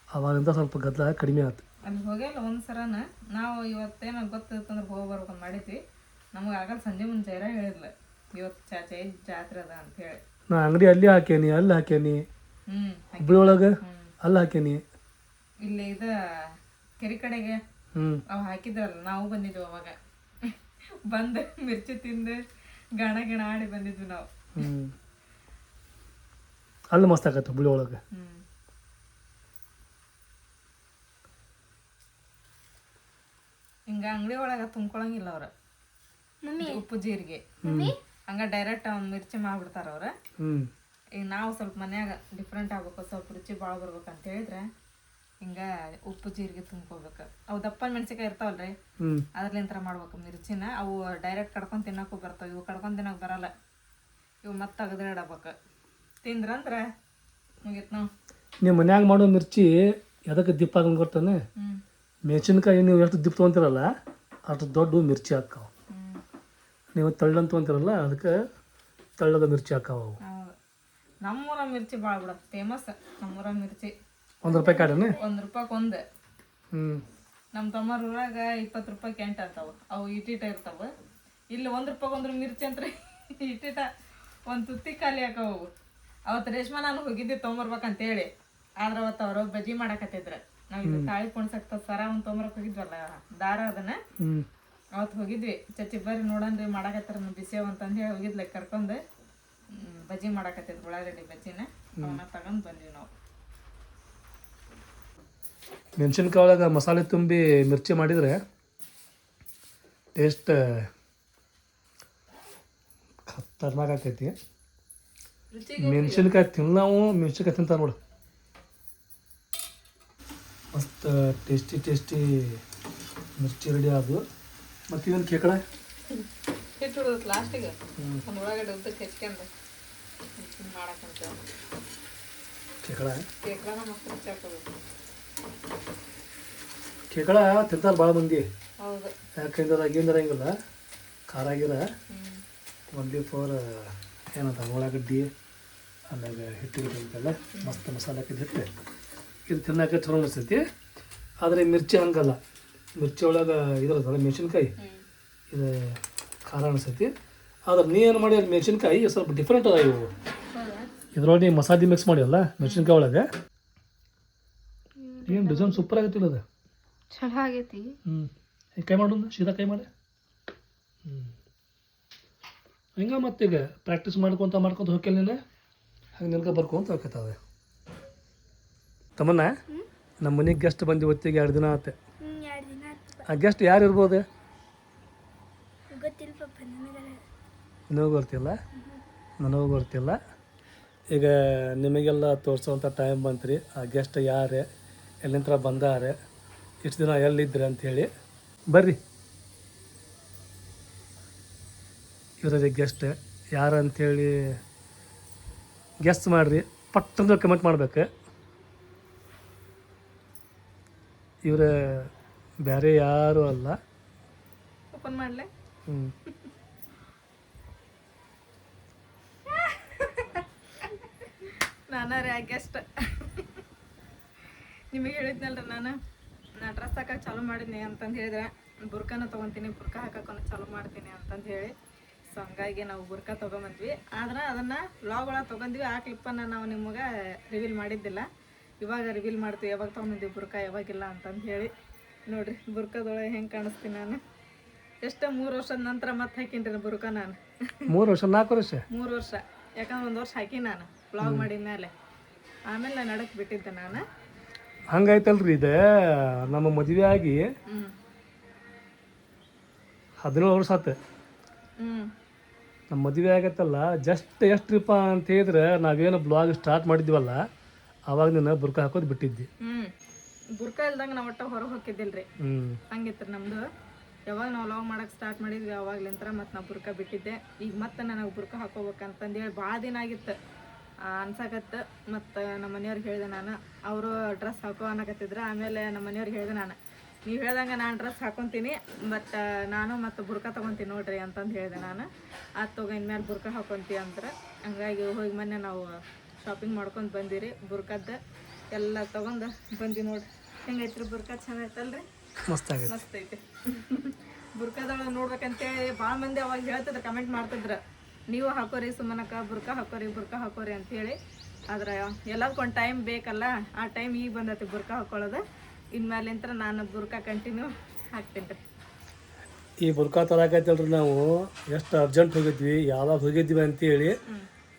ಅವಾಗಿಂದ ಸ್ವಲ್ಪ ಗದ್ದಲ ಕಡಿಮೆ ಆಯ್ತು. ಅಲ್ಲಿ ಹೋಗ್ಯಲ್ಲ ಒಂದ್ಸರನ ನಾವು ಇವತ್ತೇನೋ ಗೊತ್ತಿರ್ತಂದ್ರೆ ಹೋಗಿ ಬರ್ಬೇಕಂತ ಮಾಡಿದ್ವಿ. ನಮಗೆ ಆಗಲ್ಲ, ಸಂಜೆ ಮುಂಚೆ ಹೇಳಿದ್ಲ ಇವತ್ತು ಜಾತ್ರೆ ಅದ ಅಂತ ಹೇಳಿ. ನಾ ಅಂಗಡಿ ಅಲ್ಲಿ ಹಾಕೇನಿ, ಅಲ್ಲಿ ಹಾಕೇನಿ, ಹುಬ್ಬಳ್ಳಿ ಒಳಗೆ ಅಲ್ಲಿ ಹಾಕೇನಿ. ಇಲ್ಲಿ ಇದು ಕೆರೆ ಕಡೆಗೆ ಅವು ಹಾಕಿದ್ರಲ್ಲ, ನಾವು ಬಂದಿದ್ವಿ ಅವಾಗ. ಬಂದು ಮಿರ್ಚಿ ತಿಂದು ಗಣ ಗಣ ಆಡಿ ಬಂದಿದ್ವಿ ನಾವು. ಅಲ್ಲಿ ಮಸ್ತ್ ಆಗತ್ತೆ ಹುಬ್ಬಳ್ಳಿ ಒಳಗೆ. ಹಿಂಗ ಅಂಗಡಿ ಒಳಗ ತುಂಬ್ಕೊಳಂಗಿಲ್ಲ ಅವ್ರ ಉಪ್ಪು ಜೀರಿಗೆ, ಹಂಗ ಡೈರೆಕ್ಟ್ ಮಿರ್ಚಿ ಮಾಡ್ಬಿಡ್ತಾರ ಅವ್ರ. ಈಗ ನಾವು ಸ್ವಲ್ಪ ಮನ್ಯಾಗ ಡಿಫ್ರೆಂಟ್ ಆಗ್ಬೇಕು, ಸ್ವಲ್ಪ ರುಚಿ ಭಾಳ ಬರ್ಬೇಕಂತ ಹೇಳಿದ್ರೆ ಹಿಂಗ ಉಪ್ಪು ಜೀರಿಗೆ ತುಂಬ್ಕೋಬೇಕು. ಅವು ದಪ್ಪನ ಮೆಣಸಿಕಾಯಿ ಇರ್ತಾವಲ್ರಿ, ಅದ್ರಲ್ಲಿಂತರ ಮಾಡ್ಬೇಕು ಮಿರ್ಚಿನ. ಅವು ಡೈರೆಕ್ಟ್ ಕಡ್ಕೊಂಡ್ ತಿನ್ನಕ್ಕೂ ಬರ್ತಾವ, ಇವು ಕಡ್ಕೊಂಡ್ ತಿನ್ನಕ್ ಬರಲ್ಲ. ಇವು ಮತ್ತೆ ತೆಗೆದ್ರೆ ಇಡಬೇಕು, ತಿಂದ್ರಂದ್ರ ಮುಗೀತು ನಾವು. ನೀವು ಮನ್ಯಾಗ ಮಾಡೋ ಮಿರ್ಚಿ ಎದಕ್ಕೆ ದಿಪ್ಪ ಆಗಂಗೆ ಗೊತ್ತಾನೆ? ಮೆಣಸಿನ್ಕಾಯಿ ನೀವು ಎಷ್ಟು ದಿಪ್ಪ ತೊಗೊಂತಿರಲ್ಲ ಅಷ್ಟು ದೊಡ್ಡ ಮಿರ್ಚಿ ಹಾಕಾವ. ನೀವು ತಳ್ಳಂತ ತೊಗೊಂತಿರಲ್ಲ ಅದಕ್ಕೆ ತಳ್ಳದ ಮಿರ್ಚಿ ಹಾಕಾವ. ನಮ್ಮೂರ ಮಿರ್ಚಿ ಭಾಳ ಬಿಡ ಫೇಮಸ್. ನಮ್ಮೂರ ಮಿರ್ಚಿ ₹1 ಕಾಡನೆ, ₹1 ಒಂದು. ನಮ್ಮ ತಮ್ಮರ ಊರಾಗ 20 ರೂಪಾಯಿ ಕ್ಯಾಂಟ್ ಆಗ್ತಾವ, ಅವು ಇಟ್ಟಿಟ ಇರ್ತಾವ. ಇಲ್ಲಿ ₹1 ಒಂದು ಮಿರ್ಚಿ ಅಂತ ಇಟ್ಟಿಟ ಒಂದು ತುತ್ತಿ ಖಾಲಿ ಹಾಕವು. ಅವತ್ತು ರೇಷ್ಮಾ ನಾನು ಹೋಗಿದ್ದೆ ತೊಗೊಂಬರ್ಬೇಕಂತೇಳಿ, ಆದ್ರೆ ಅವತ್ತು ಅವ್ರ ಬಜ್ಜಿ ಮಾಡಾಕತ್ತಿದ್ರ. ನಾವು ಇದು ತಾಳಿ ಕುಣ್ಸಕ್ತ ಸರ ಒಂದು ತೊಗೊಂಬರಕ್ ಹೋಗಿದ್ವಲ್ಲ ದಾರ, ಅದನ್ನ ಅವತ್ತು ಹೋಗಿದ್ವಿ. ಚಚ್ಚಿ ಬರ್ರಿ ನೋಡನ್ರಿ ಮಾಡಾಕತ್ತಾರ ಬಿಸಿಯವ್ ಅಂತಂದು ಹೇಳಿ ಹೋಗಿದ್ಲ ಕರ್ಕೊಂಡು. ಬಜ್ಜಿ ಮಾಡಾಕತ್ತಿದ್ರು, ಉಳ್ಳಾಗಡ್ಡಿ ಬಜ್ಜಿನ. ಅವನ್ನ ತಗೊಂಡ್ ಬಂದ್ವಿ ನಾವು. ಮೆಣಸಿನ್ಕಾಯಿ ಒಳಗೆ ಮಸಾಲೆ ತುಂಬಿ ಮಿರ್ಚಿ ಮಾಡಿದರೆ ಟೇಸ್ಟ್ ಖತರ್ನಾಕ್ ಆಕೈತಿ. ಮೆಣಸಿನ್ಕಾಯಿ ತಿನ್ನವು, ಮೆಣಸಿನ್ಕಾಯಿ ತಿಂತಾರೆ ನೋಡು. ಮಸ್ತ್ ಟೇಸ್ಟಿ ಟೇಸ್ಟಿ ಮಿರ್ಚಿ ರೆಡಿ ಆದವು. ಮತ್ತು ಇವನ್ ಕೇಕಳ ಹಿಟ್ಟು ಹಿಡಿದು ಲಾಸ್ಟಿಗೆ ಒಂದು ಉಳ್ಳಾಗಡ್ಡಿ ಉದ್ದಕ್ಕೆ ಹೆಚ್ಕೊಂಡು ಮಾಡಕ್ಕಂತ ಕೇಕಳನ ಮಸ್ತ್ ರುಚಿ ಹಾಕೋದು. ಕೇಕಳ ತಿಂತಾರೆ ಭಾಳ ಮಂದಿ. ಹೌದು, ಯಾಕೆಂದ್ರೆ ಆಗಿಂದಿರಂಗಿಲ್ಲ, ಖಾರ ಆಗಿರ ಒನ್ಲಿ ಫಾರ್ ಏನಂತ ಉಳ್ಳಾಗಡ್ಡಿ ಆಮೇಲೆ ಹಿಟ್ಟು ಅಂತೆಲ್ಲ ಮಸ್ತ್ ಮಸಾಲೆ ಹಾಕಿದ ಹಿಟ್ಟು. ಇದು ತಿನ್ನೋಕೆ ಚಲೋ ಅನಿಸ್ತೈತಿ. ಆದರೆ ಮಿರ್ಚಿ ಹಂಗಲ್ಲ, ಮಿರ್ಚಿ ಒಳಗೆ ಇದ್ರದಲ್ಲ ಮೆಣಸಿನ್ಕಾಯಿ, ಇದು ಖಾರ ಅನಿಸ್ತೈತಿ. ಆದ್ರೆ ನೀ ಏನು ಮಾಡಿ ಅಲ್ಲಿ ಮೆಣಸಿನ್ಕಾಯಿ ಸ್ವಲ್ಪ ಡಿಫ್ರೆಂಟ್ ಅದ. ಇವು ಇದ್ರೊಳಗೆ ನೀ ಮಸಾಲೆ ಮಿಕ್ಸ್ ಮಾಡಿವಲ್ಲ ಮೆಣಸಿನ್ಕಾಯಿ ಒಳಗೆ, ಏನು ಡಿಸೈನ್ ಸೂಪರ್ ಆಗತ್ತಿಲ್ಲ ಅದು. ಚಲೋ ಆಗೈತಿ. ಕೈ ಮಾಡು, ಸೀದಾ ಕೈ ಮಾಡಿ. ಹಿಂಗೆ ಮತ್ತೀಗ ಪ್ರಾಕ್ಟೀಸ್ ಮಾಡ್ಕೊತ ಹೋಗ್ಯಲ್ಲ ನೀನು, ಹಂಗೆ ನಿನ್ಗೆ ಬರ್ಕೊಂತ ಹೋಗ್ತದೆ. ತಮ್ಮನ್ನ ನಮ್ಮ ಮನೆಗೆ ಗೆಸ್ಟ್ ಬಂದು ಇವತ್ತಿಗೆ 2 ದಿನ ಆಯ್ತು. ಆ ಗೆಸ್ಟ್ ಯಾರು ಇರ್ಬೋದು? ನನಗೂ ಗೊತ್ತಿಲ್ಲ, ನನಗೂ ಗೊತ್ತಿಲ್ಲ. ಈಗ ನಿಮಗೆಲ್ಲ ತೋರಿಸೋವಂಥ ಟೈಮ್ ಬಂತ್ರಿ. ಆ ಗೆಸ್ಟ್ ಯಾರೇ, ಎಲ್ಲಿಂದ ಬಂದಾರೆ, ಇಷ್ಟು ದಿನ ಎಲ್ಲಿದ್ರಿ ಅಂಥೇಳಿ. ಬರ್ರಿ, ಇವರೇ ಗೆಸ್ಟ್ ಯಾರು ಅಂಥೇಳಿ ಗೆಸ್ಟ್ ಮಾಡಿರಿ. ಪಟ್ಟಂದ್ರೆ ಕಮೆಂಟ್ ಮಾಡ್ಬೇಕು. ಇವ್ರ ಬೇರೆ ಯಾರು ಅಲ್ಲ. ಓಪನ್ ಮಾಡಲೆ ನಾನು ರೀ ಗೆಸ್ಟ್. ನಿಮಗೆ ಹೇಳಿದ್ನಲ್ರಿ ನಾ ಡ್ರೆಸ್ ಹಾಕಕ್ಕೆ ಚಾಲೂ ಮಾಡಿದ್ನಿ ಅಂತಂದು ಹೇಳಿದ್ರೆ ಬುರ್ಕಾನ ತೊಗೊತೀನಿ, ಬುರ್ಕಾ ಹಾಕಕ್ಕೆ ಚಾಲೂ ಮಾಡ್ತೀನಿ ಅಂತಂದು ಹೇಳಿ. ಸೊ ಹಂಗಾಗಿ ನಾವು ಬುರ್ಕಾ ತೊಗೊಂಬಂದ್ವಿ. ಆದ್ರೆ ಅದನ್ನು ವ್ಲಾಗ್ ಒಳಗೆ ತೊಗೊಂಡ್ವಿ. ಆ ಕ್ಲಿಪ್ಪನ್ನು ನಾವು ನಿಮಗೆ ರಿವೀಲ್ ಮಾಡಿದ್ದಿಲ್ಲ. ಇವಾಗ ರಿವೀಲ್ ಮಾಡ್ತೀವಿ ಯಾವಾಗ ತೊಗೊಂಡಿದ್ವಿ ಬುರ್ಕಾ ಯಾವಾಗಿಲ್ಲ ಅಂತಂದು ಹೇಳಿ. ನೋಡಿರಿ ಬುರ್ಕಾದೊಳಗೆ ಹೆಂಗೆ ಕಾಣಿಸ್ತೀನಿ ನಾನು. ಎಷ್ಟು 3 ವರ್ಷದ ನಂತರ ಮತ್ತೆ ಹಾಕಿನ್ರಿ ಬುರ್ಕಾ ನಾನು. 3 ವರ್ಷ 4 ವರ್ಷ 3 ವರ್ಷ. ಯಾಕಂದ್ರೆ 1 ವರ್ಷ ಹಾಕಿ ನಾನು ವ್ಲಾಗ್ ಮಾಡಿದ ಮೇಲೆ. ಆಮೇಲೆ ನಾನು ನಡಕ್ಕೆ ಬಿಟ್ಟಿದ್ದೆ ನಾನು. ಹಂಗಾಯ್ತಲ್ರಿ ಇದು. ನಮ್ಮ ಮದುವೆ ಆಗಿ 17 ವರ್ಷ ಆತು. ನಮ್ಮ ಮದುವೆ ಆಗತ್ತಲ್ಲ ಜಸ್ಟ್ ಎಷ್ಟ್ರಿಪ್ಪ ಅಂತ ಹೇಳಿದ್ರೆ ನಾವೇನು ಬ್ಲಾಗ್ ಸ್ಟಾರ್ಟ್ ಮಾಡಿದ್ವಲ್ಲ ಅವಾಗ ನೀನು ಬುರ್ಕಾ ಹಾಕೋದು ಬಿಟ್ಟಿದ್ದಿ. ಬುರ್ಕಾ ಇಲ್ದಂಗೆ ನಾವು ಒಟ್ಟು ಹೊರಗೆ ಹೋಗಿದ್ದಿಲ್ರಿ. ಹಂಗಿತ್ತು ನಮ್ಮದು. ಯಾವಾಗ ನಾವು ವ್ಲಾಗ್ ಮಾಡಕ್ಕೆ ಸ್ಟಾರ್ಟ್ ಮಾಡಿದ್ವಿ ಅವಾಗ್ಲಿಂತ್ರ ಮತ್ತು ನಾವು ಬುರ್ಕಾ ಬಿಟ್ಟಿದ್ದೆ. ಈಗ ಮತ್ತೆ ನನಗೆ ಬುರ್ಕಾ ಹಾಕೋಬೇಕಂತಂದೇಳಿ ಭಾಳ ದಿನ ಆಗಿತ್ತು ಅನ್ಸಕತ್ತು. ಮತ್ತು ನಮ್ಮ ಮನೆಯವ್ರಿಗೆ ಹೇಳಿದೆ ನಾನು. ಅವರು ಡ್ರೆಸ್ ಹಾಕೋ ಅನ್ನಕತ್ತಿದ್ರು. ಆಮೇಲೆ ನಮ್ಮ ಮನೆಯವ್ರಿಗೆ ಹೇಳಿದೆ ನಾನು, ನೀವು ಹೇಳ್ದಂಗೆ ನಾನು ಡ್ರೆಸ್ ಹಾಕೊತೀನಿ ಬಟ್ ನಾನು ಮತ್ತು ಬುರ್ಕಾ ತೊಗೊತೀನಿ ನೋಡ್ರಿ ಅಂತಂದು ಹೇಳಿದೆ ನಾನು. ಅದು ತೊಗೊ ಇನ್ಮೇಲೆ ಬುರ್ಕಾ ಹಾಕೊತೀವಿ ಅಂತಾರೆ. ಹಂಗಾಗಿ ಹೋಗಿ ಮೊನ್ನೆ ನಾವು ಶಾಪಿಂಗ್ ಮಾಡ್ಕೊಂಡು ಬಂದಿರಿ. ಬುರ್ಕದ್ದು ಎಲ್ಲ ತೊಗೊಂಡು ಬಂದು ನೋಡ್ರಿ ಹೆಂಗೈತ್ರಿ ಬುರ್ಕಾ. ಚೆನ್ನಾಗೈತಲ್ರಿ? ಮಸ್ತ್ ಆಗೈತೆ. ಮಸ್ತ್ ಐತೆ. ಬುರ್ಕಾದೊಳಗೆ ನೋಡ್ಬೇಕಂತೇಳಿ ಭಾಳ ಮಂದಿ ಅವಾಗ ಹೇಳ್ತಿದ್ರು, ಕಮೆಂಟ್ ಮಾಡ್ತಿದ್ರು, ನೀವು ಹಾಕೋರಿ ಸುಮ್ಮನಕ್ಕ ಬುರ್ಕಾ ಹಾಕೋರಿ ಅಂತೇಳಿ. ಆದ್ರೆ ಎಲ್ಲದಕ್ಕೊಂದು ಟೈಮ್ ಬೇಕಲ್ಲ. ಆ ಟೈಮ್ ಈಗ ಬಂದೈತಿ ಬುರ್ಕಾ ಹಾಕೊಳ್ಳೋದು. ಇನ್ಮೇಲಿಂತ್ರ ನಾನು ಬುರ್ಕಾ ಕಂಟಿನ್ಯೂ ಹಾಕ್ತೀನಿ ರೀ. ಈ ಬುರ್ಕಾ ತರಕೈತಲ್ರಿ ನಾವು ಎಷ್ಟು ಅರ್ಜೆಂಟ್ ಹೋಗಿದ್ವಿ, ಯಾವಾಗ ಹೋಗಿದ್ವಿ ಅಂತೇಳಿ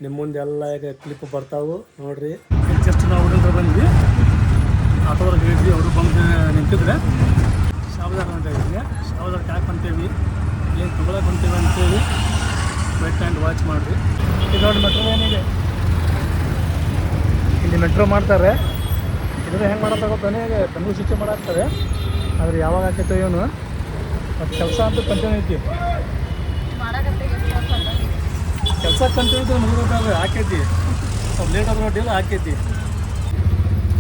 ನಿಮ್ಮ ಮುಂದೆ ಎಲ್ಲ ಈಗ ಕ್ಲಿಪ್ ಬರ್ತಾವೆ ನೋಡ್ರಿ. ಜಸ್ಟ್ ನಾವು ಹುಡುಗರು ಬಂದ್ವಿ, ಆಟೋದವ್ರಿಗೆ ಹೇಳಿದ್ವಿ, ಅವರು ಬಂದು ನಿಂತಿದ್ರೆ ಶಾವದಾರ ಅಂತ ಇದ್ವಿ. ಶಾವದಾರ ಯಾಕೆ ಅಂತೇವಿ, ಏನು ತೊಗೊಳಕ್ಕೆ ಅಂತೇವಿ ಅಂತೇಳಿ ವೆಟ್ ಆ್ಯಂಡ್ ವಾಚ್ ಮಾಡಿರಿ. ಇದು ನೋಡಿ ಮೆಟ್ರೋ ಏನಿದೆ, ಇಲ್ಲಿ ಮೆಟ್ರೋ ಮಾಡ್ತಾರೆ. ಇದ್ರೆ ಹೆಂಗೆ ಮಾಡತ್ತಾಗೋತಾನೆ ಈಗ ತಮಿಳು ಶಿಕ್ಷೆ ಮಾಡಾಕ್ತಾರೆ. ಆದರೆ ಯಾವಾಗ ಹಾಕೈತೆ ಇವನು ಮತ್ತು ಕೆಲಸ ಅಂತೂ ಕಂಟಿನ್ಯೂ ಐತಿ. ಕೆಲಸ ಕಂಟಿನ್ಯೂ ಮುಗಿದ್ರೆ ಹಾಕೈತಿ. ಸ್ವಲ್ಪ ಲೇಟ್ ಆದ್ರೂ ಅಡ್ಡಿಲ್ಲ ಹಾಕೈತಿ.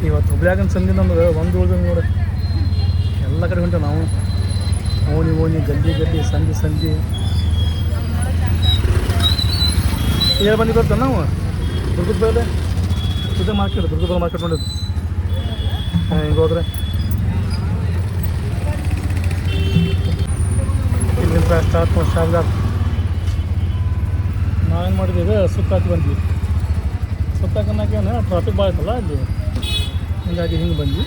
ಇವತ್ತು ಹುಬ್ಳ್ಯಾಗನ ಸಂಧಿ ನಮ್ಗೆ ಒಂದು ಉಳಿದ ನೋಡಿ ಎಲ್ಲ ಕಡೆ ಹೊಂಟೆ ನಾವು. ಓಣಿ ಗಲ್ಲಿ ಸಂಧಿ ಏನು ಬಂದು ಬರ್ತಾನೆ ನಾವು ದುರ್ಗದ ಮೇಲೆ ದುರ್ಗ ಮಾರ್ಕೆಟ್ ನೋಡಿದ್ದು. ಹಿಂಗೆ ಹೋದ್ರೆ ಇಲ್ಲಿಂದ ಸ್ಟಾರ್ಟ್ ಶಾವ್ದಾರ್. ನಾವೇನು ಮಾಡಿದ್ದೀವಿ ಸುತ್ತಾಕಿ ಬಂದ್ವಿ. ಸುತ್ತಾಕನಾಕೇನು ಟ್ರಾಫಿಕ್ ಭಾಳ ಐತಲ್ಲ ಅಲ್ಲಿ, ಹೀಗಾಗಿ ಹಿಂಗೆ ಬಂದ್ವಿ.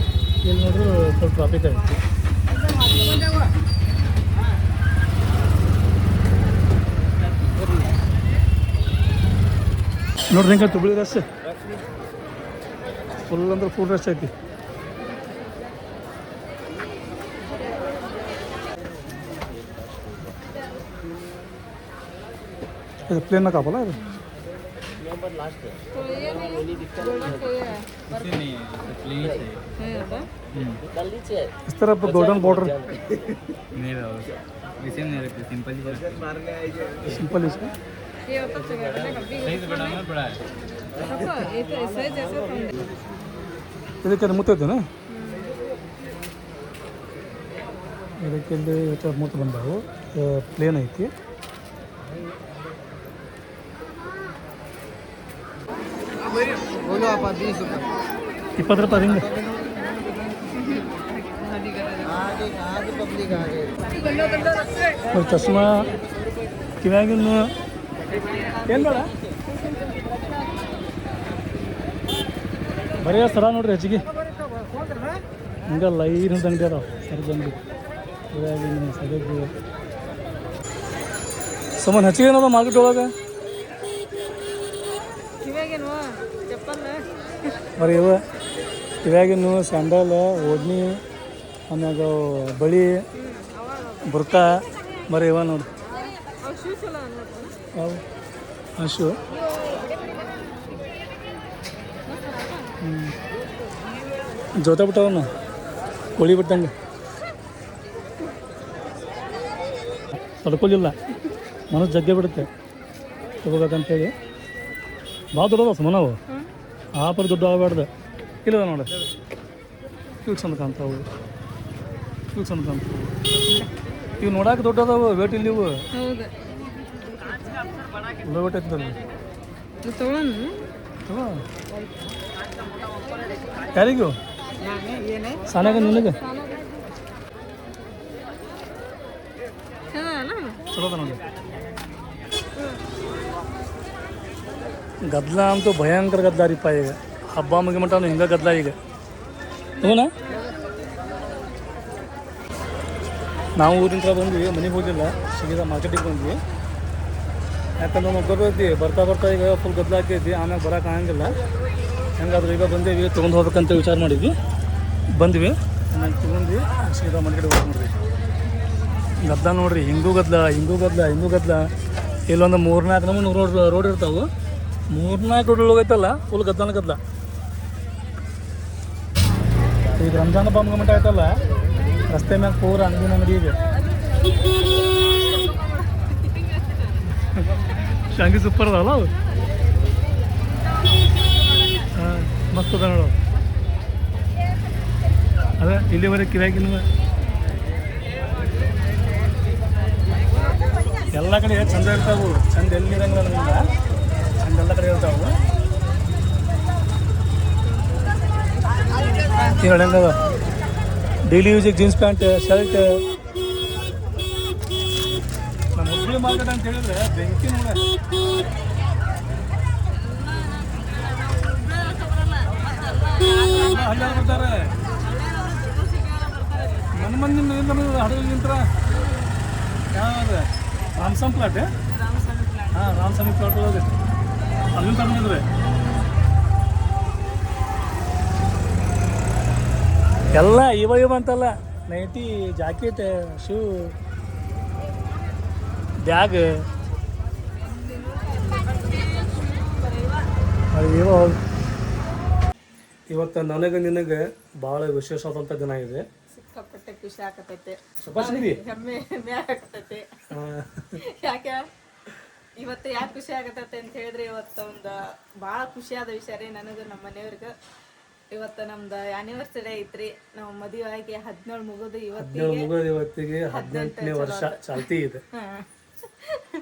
ಇಲ್ಲಿ ನೋಡಿದ್ರು ಸ್ವಲ್ಪ ಟ್ರಾಫಿಕ್ ಆಯಿತು. ನೋಡ್ರಿ ಹಿಂಗೆ ತುಬಳಿ ರಶ್ ಫುಲ್ ಅಂದ್ರೆ ಫುಲ್ ರಶ್ ಐತಿ. ಇದು ಪ್ಲೇನ್ ಕಾಪಲ್ಲ ಇದು. इस तरफ गोल्डन बॉर्डर सिंपल इसका ಇದಕ್ಕೆ ಮುತ್ತೈತೇನ? ಇದಕ್ಕೆ ಮುತ್ತು ಬಂದವು. ಪ್ಲೇನ್ ಐತಿ. ₹20 ಹಿಂಗೆ. ಚಶ್ಮಾ ಕಿವ್ಯಾಗಿನ ಏನು ಬೇಡ ಬರೀ ಸರ ನೋಡ್ರಿ ಹೆಚ್ಚಿಗೆ ಹಿಂಗೆ ಲೈನ್ ಅಂಗಡಿ ಅದಾವ ಸರದ ಅಂಗಡಿ. ಕಿವ್ಯಾಗಿನ ಸರಿದು ಸಾಮಾನು ಹೆಚ್ಚಿಗೆ ಏನದ ಮಾರ್ಕೆಟ್ ಒಳಗೆ. ಬರೀ ಇವ ಕಿವ್ಯಾಗಿನ ಸ್ಯಾಂಡಲ್, ಓಡ್ನಿ, ಆಮ್ಯಾಗ ಬಳಿ, ಬುರ್ಕಾ ಬರೀ ಇವ ನೋಡಿ. ಶೂ ಜೋತ ಬಿಟ್ಟವನ್ನ ಕೋಳಿ ಬಿಟ್ಟಂಗೆ ತಡ್ಕೊಲಿಲ್ಲ. ಮನಸ್ಸು ಜಗ್ಗೆ ಬಿಡುತ್ತೆ ತಗೋಬೇಕಂತೇಳಿ. ಭಾಳ ದೊಡ್ಡದ ಸುಮ್ಮನವು ಆ ಪರ ದುಡ್ಡು ಆಗಬಾರ್ದು. ಇಲ್ಲ ನೋಡಿ ಇವು ಚಂದ ಕಾಣ್ತಾವು. ಫುಲ್ ಸಣ್ಣ ಅಂತ ಇವು ನೋಡಕ್ಕೆ ದೊಡ್ಡದವು ವೇಟ್ ಇಲ್ಲಿ ಇವು ಹೌದು ಒಳ್ಳೆ ವೇಟ್ ಐತಲ್ಲ ತೊಗೊಳೋಣ ಯಾರಿಗೂ ಸಾನಾಗ ನಿನಗೆ ಚಲೋ ಅದ ನೋಡಿ ಗದ್ಲ ಅಂತೂ ಭಯಂಕರ ಗದ್ಲ ರೀಪ್ಪ ಈಗ ಹಬ್ಬ ಮುಗಿ ಮಟ್ಟ ಹಿಂಗೆ ಗದ್ಲ ಈಗ ಹೌನಾ ನಾವು ಊರಿಂದ ಬಂದ್ವಿ ಮನೆಗೆ ಹೋಗಿಲ್ಲ ಸಿಗಿದ ಮಾರ್ಕೆಟಿಗೆ ಬಂದ್ವಿ ಯಾಕಂದ್ರೆ ನಾವು ಗೊತ್ತೈತಿ ಬರ್ತಾ ಈಗ ಫುಲ್ ಗದ್ಲ ಹಾಕೈತಿ ಆಮ್ಯಾಗ ಬರೋಕೆ ಆಗಂಗಿಲ್ಲ ಹೆಂಗಾದ್ರೂ ಈಗ ಬಂದೇವಿ ತೊಗೊಂಡು ಹೋಗ್ಬೇಕಂತ ವಿಚಾರ ಮಾಡಿದ್ವಿ ಬಂದ್ವಿ ಆಮೇಲೆ ತೊಗೊಂಡ್ವಿ ಸೀದಾ ಮಾರ್ಕೆಟಿಗೆ ಹೋಗಿ ನೋಡ್ರಿ ಗದ್ಲ ನೋಡ್ರಿ ಹಿಂಗೂ ಗದ್ಲ ಇಲ್ಲೊಂದು 3-4 ನಮೂನೆ ರೋಡ್ ಇರ್ತಾವೆ 3-4 ರೋಡ್ ಹೋಗೈತಲ್ಲ ಫುಲ್ ಗದ್ಲ ಈಗ ರಂಜಾನ್ ಹಬ್ಬ ಮುಗಿಮಟ್ಟ ಆಯ್ತಲ್ಲ ರಸ್ತೆ ಮ್ಯಾಗ ಪೂರ ಅಂಗಡಿ ಇದೆ ಶಾಂಗಿ ಸೂಪರ್ ಅದಲ್ಲ ಅವು ಹಾಂ ಮಸ್ತ್ ಅದ ನೋಡು ಅದೇ ಇಲ್ಲಿವರೆಗೆ ಕಿರಾಕಿನ ಎಲ್ಲ ಕಡೆ ಚಂದ ಇರ್ತಾವು ಚಂದ ಎಲ್ಲಿ ಇರಂಗಿಲ್ಲ ನಮ್ಗೆ ಚಂದ ಎಲ್ಲ ಕಡೆ ಇರ್ತಾವು ಹೇಳಂಗದ ಡೈಲಿ ಯೂಸಿಗೆ ಜೀನ್ಸ್ ಪ್ಯಾಂಟ್ ಶರ್ಟ್ ನಮ್ಮ ಹುಬ್ಬಳ್ಳಿ ಮಾರ್ಕೆಟ್ ಅಂತ ಹೇಳಿದ್ರೆ ಬೆಂಕಿ ನೋಡ ಹಳ್ಳಿ ಬರ್ತಾರೆ ನಮ್ಮ ಹಡಗಲ್ಲಿ ನಿಂತರ ಯಾವ್ದು ರಾಮಸ್ವಾಮಿ ಪ್ಲಾಟ್ ಹಾಂ ರಾಮಸ್ವಾಮಿ ಪ್ಲಾಟ್ ಒಳಗೆ ಅಲ್ಲಿಂದ ತಗೊಂಡಿದ್ರೆ ಎಲ್ಲ ಇವ ಅಂತಲ್ಲ ನೈಟಿ ಜಾಕೆಟ್ ಶೂ ಬ್ಯಾಗ್ ಇವ ಇವತ್ತು ನನಗೆ ನಿನಗೆ ಭಾಳ ವಿಶೇಷವಾದಂಥ ದಿನ ಇದೆ ಸಿಕ್ಕಾಪಟ್ಟೆ ಖುಷಿ ಆಗತೈತೆ ಸುಭಾಷಿಣಿ ಹೆಮ್ಮೆ ಆಗತೈತೆ ಯಾಕೆ ಇವತ್ತು ಯಾಕೆ ಖುಷಿ ಆಗತೈತೆ ಅಂತ ಹೇಳಿದ್ರೆ ಇವತ್ತು ಒಂದು ಭಾಳ ಖುಷಿಯಾದ ವಿಷಯ ರೀ ನನಗೆ ನಮ್ಮ ಮನೆಯವ್ರಿಗೆ ಇವತ್ತು ನಮ್ದು ಆನಿವರ್ಸರಿ ಐತ್ರಿ ನಾವು ಮದುವೆ ಆಗಿ 17 ಮುಗಿದು ಇವತ್ತಿಗೆ 18ನೇ ವರ್ಷ ಚಾಲ್ತಿ ಇದೆ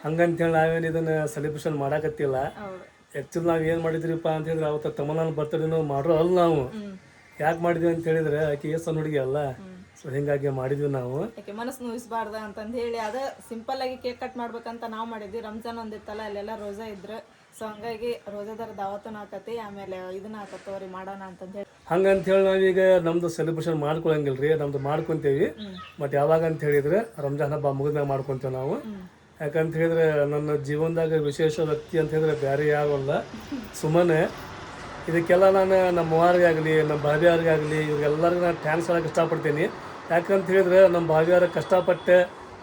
ಹಂಗಂತೇಳಿ ನಾವೇನು ಇದನ್ನ ಸೆಲೆಬ್ರೇಷನ್ ಮಾಡಾಕತ್ತಿಲ್ಲ ಆ್ಯಕ್ಚುಲಿ ನಾವು ಏನು ಮಾಡಿದ್ರಿಪ್ಪ ಅಂತ ಹೇಳಿದ್ರೆ ಅವತ್ತು ತಮ್ಮನ ಬರ್ತಡೇನೂ ಮಾಡ್ರೋ ಅಲ್ಲ ನಾವು ಯಾಕೆ ಮಾಡಿದ್ವಿ ಅಂತ ಹೇಳಿದ್ರೆ ಆಕೆ ಏಸನ್ ಹುಡುಗಿ ಅಲ್ಲ ಸೊ ಹಿಂಗಾಗಿ ಮಾಡಿದ್ವಿ ನಾವು ಯಾಕೆ ಮನಸ್ಸು ನೋಯಿಸಬಾರ್ದ ಅಂತಂದು ಹೇಳಿ ಅದ ಸಿಂಪಲ್ ಆಗಿ ಕೇಕ್ ಕಟ್ ಮಾಡ್ಬೇಕಂತ ನಾವು ಮಾಡಿದ್ವಿ ರಂಜಾನ್ ಒಂದಿತ್ತಲ್ಲ ಅಲ್ಲೆಲ್ಲ ರೋಜಾ ಇದ್ರು ಸೊ ಹಂಗಾಗಿ ರೋಜಾದಾರ ದಾವತನ ಹಾಕತಿ ಆಮೇಲೆ ಇದನ್ನ ಹಾಕತ್ತವ್ರಿ ಮಾಡೋಣ ಅಂತಂದು ಹೇಳಿ ಹಂಗಂತ ಹೇಳಿ ನಾವೀಗ ನಮ್ದು ಸೆಲೆಬ್ರೇಷನ್ ಮಾಡ್ಕೊಳಂಗಿಲ್ರಿ ನಮ್ದು ಮಾಡ್ಕೊಂತೇವಿ ಬಟ್ ಯಾವಾಗ ಅಂತ ಹೇಳಿದ್ರೆ ರಂಜಾನ್ ಹಬ್ಬ ಮುಗಿದ್ಮೇಲೆ ಮಾಡ್ಕೊಂತೇವೆ ನಾವು ಯಾಕಂತ ಹೇಳಿದ್ರೆ ನನ್ನ ಜೀವನದಾಗ ವಿಶೇಷ ವ್ಯಕ್ತಿ ಅಂತ ಹೇಳಿದ್ರೆ ಬೇರೆ ಯಾವಲ್ಲ ಸುಮ್ಮನೆ ಇದಕ್ಕೆಲ್ಲ ನಾನು ನಮ್ಮ ಅವ್ವಾರಿಗಾಗಲಿ ನಮ್ಮ ಭಾವಿಯವ್ರಿಗಾಗಲಿ ಇವ್ರಿಗೆಲ್ಲರಿಗೂ ನಾನು ಥ್ಯಾಂಕ್ಸ್ ಹೇಳಕ್ಕೆ ಇಷ್ಟಪಡ್ತೀನಿ ಯಾಕಂತ ಹೇಳಿದ್ರೆ ನಮ್ಮ ಭಾವಿಯವ್ರ ಕಷ್ಟಪಟ್ಟೆ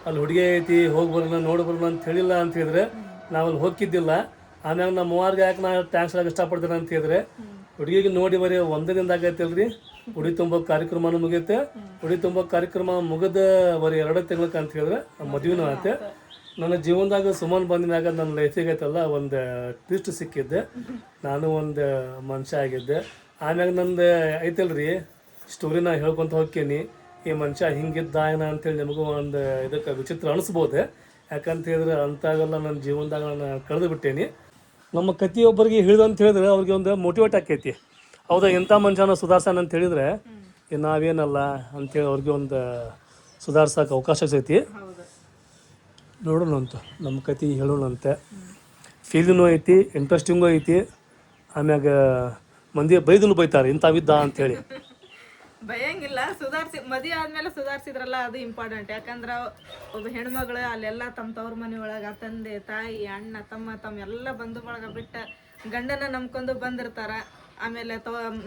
ಅಲ್ಲಿ ಹುಡುಗಿ ಐತಿ ಹೋಗಿ ಬರೋಣ ನೋಡಿ ಬರೋಣ ಅಂತ ಹೇಳಿಲ್ಲ ಅಂತ ಹೇಳಿದ್ರೆ ನಾವು ಅಲ್ಲಿ ಹೋಗಿದ್ದಿಲ್ಲ ಆಮ್ಯಾಗ ನಮ್ಮ ಅವ್ವಾರಿಗೆ ಯಾಕೆ ನಾನು ಥ್ಯಾಂಕ್ಸ್ ಹೇಳಕ್ಕೆ ಇಷ್ಟಪಡ್ತೀನಿ ಅಂತ ಹೇಳಿದ್ರೆ ಹುಡುಗಿಗೆ ನೋಡಿ ಬರೀ ಒಂದೇ ದಿನದ ಆಗೈತಿಲ್ರಿ ಉಡಿ ತುಂಬೋ ಕಾರ್ಯಕ್ರಮನೂ ಮುಗಿಯುತ್ತೆ ಉಡಿ ತುಂಬೋ ಕಾರ್ಯಕ್ರಮ ಮುಗಿದ ಬರೀ 2 ತಿಂಗಳಕ್ಕೆ ಅಂತ ಹೇಳಿದ್ರೆ ನಮ್ಮ ಮದುವೆನೂ ಆಯ್ತು ನನ್ನ ಜೀವನದಾಗ ಸುಮ್ಮನೆ ಬಂದ ಮ್ಯಾಗ ನನ್ನ ಲೈಫಿಗೆ ಐತಲ್ಲ ಒಂದು ಟ್ವಿಸ್ಟ್ ಸಿಕ್ಕಿದ್ದೆ ನಾನು ಒಂದು ಮನುಷ್ಯ ಆಗಿದ್ದೆ ಆಮ್ಯಾಗ ನಂದು ಐತಲ್ರಿ ಸ್ಟೋರಿನ ಹೇಳ್ಕೊತ ಹೋಗ್ತೀನಿ ಈ ಮನುಷ್ಯ ಹಿಂಗಿದ್ದ ಏನ ಅಂತೇಳಿ ನಿಮಗೂ ಒಂದು ಇದಕ್ಕೆ ವಿಚಿತ್ರ ಅನಿಸ್ಬೋದು ಯಾಕಂತ ಹೇಳಿದ್ರೆ ಅಂತಾಗೆಲ್ಲ ನನ್ನ ಜೀವನದಾಗ ನಾನು ಕಳೆದು ಬಿಟ್ಟೇನಿ ನಮ್ಮ ಕತಿಯೊಬ್ಬರಿಗೆ ಹೇಳಿದಂತ ಹೇಳಿದ್ರೆ ಅವ್ರಿಗೆ ಒಂದು ಮೋಟಿವೇಟ್ ಆಕೈತಿ ಹೌದಾ ಎಂಥ ಮನುಷ್ಯನ ಸುಧಾರ್ಸನ ಅಂತ ಹೇಳಿದ್ರೆ ನಾವೇನಲ್ಲ ಅಂಥೇಳಿ ಅವ್ರಿಗೆ ಒಂದು ಸುಧಾರ್ಸೋಕೆ ಅವಕಾಶ ಸಿಗ್ತೈತಿ ನೋಡೋಣ ಅಂತ ನಮ್ಮ ಕತೆ ಹೇಳೋಣಂತೆ ಫೀಲಿನೂ ಐತಿ ಇಂಟ್ರೆಸ್ಟಿಂಗು ಐತಿ ಆಮ್ಯಾಗ ಮಂದಿ ಬೈದನು ಬೈತಾರೆ ಇಂಥವಿದ್ದ ಅಂತೇಳಿ ಭಯಂಗಿಲ್ಲ ಮದುವೆ ಆದ್ಮೇಲೆ ಸುಧಾರಿಸಿದ್ರಲ್ಲ ಅದು ಇಂಪಾರ್ಟೆಂಟ್ ಯಾಕಂದ್ರೆ ಒಬ್ಬ ಹೆಣ್ಮಗಳು ಅಲ್ಲೆಲ್ಲ ತಮ್ಮ ತವ್ರ ಮನೆ ಒಳಗೆ ತಂದೆ ತಾಯಿ ಅಣ್ಣ ತಮ್ಮ ಎಲ್ಲ ಬಂಧು ಬಳಗ ಬಿಟ್ಟು ಗಂಡನ ನಂಬ್ಕೊಂಡು ಬಂದಿರ್ತಾರ ಆಮೇಲೆ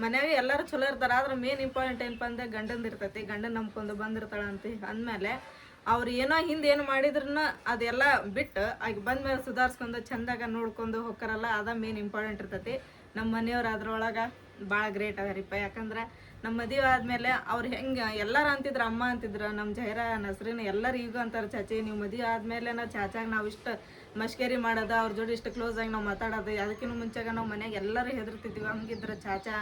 ಮನೆಯಾಗ ಎಲ್ಲರೂ ಚಲೋ ಇರ್ತಾರೆ ಆದ್ರೆ ಮೇನ್ ಇಂಪಾರ್ಟೆಂಟ್ ಏನಪ್ಪ ಅಂದ್ರೆ ಗಂಡಂದು ಇರ್ತೈತಿ ಗಂಡನ ನಂಬ್ಕೊಂಡು ಬಂದಿರ್ತಾಳ ಅಂತ ಅಂದಮೇಲೆ ಅವ್ರು ಏನೋ ಹಿಂದೆ ಏನು ಮಾಡಿದ್ರೂ ಅದೆಲ್ಲ ಬಿಟ್ಟು ಆಗ ಬಂದ್ಮೇಲೆ ಸುಧಾರಿಸ್ಕೊಂಡು ಚಂದಾಗ ನೋಡ್ಕೊಂಡು ಹೋಗ್ತಾರಲ್ಲ ಅದ ಮೇನ್ ಇಂಪಾರ್ಟೆಂಟ್ ಇರ್ತೈತಿ ನಮ್ಮ ಮನೆಯವ್ರು ಅದ್ರೊಳಗೆ ಭಾಳ ಗ್ರೇಟ್ ಅದಾರಿಪ್ಪ ಯಾಕಂದ್ರೆ ನಮ್ಮ ಮದುವೆ ಆದಮೇಲೆ ಅವ್ರು ಹೆಂಗೆ ಎಲ್ಲರೂ ಅಂತಿದ್ರು ಅಮ್ಮ ಅಂತಿದ್ರು ನಮ್ಮ ಜೈರ ನಸ್ರಿನ ಎಲ್ಲರೂ ಈಗ ಅಂತಾರೆ ಚಾಚಿ ನೀವು ಮದುವೆ ಆದಮೇಲೆ ಚಾಚಾಗ ನಾವು ಇಷ್ಟು ಮಶ್ಕೇರಿ ಮಾಡೋದು ಅವ್ರ ಜೋಡಿ ಇಷ್ಟು ಕ್ಲೋಸ್ ಆಗಿ ನಾವು ಮಾತಾಡೋದು ಅದಕ್ಕಿಂತ ಮುಂಚೆಗೆ ನಾವು ಮನೆಯಾಗ ಎಲ್ಲರೂ ಹೆದರ್ತಿದ್ವಿ ಹಂಗಿದ್ರೆ ಚಾಚಾ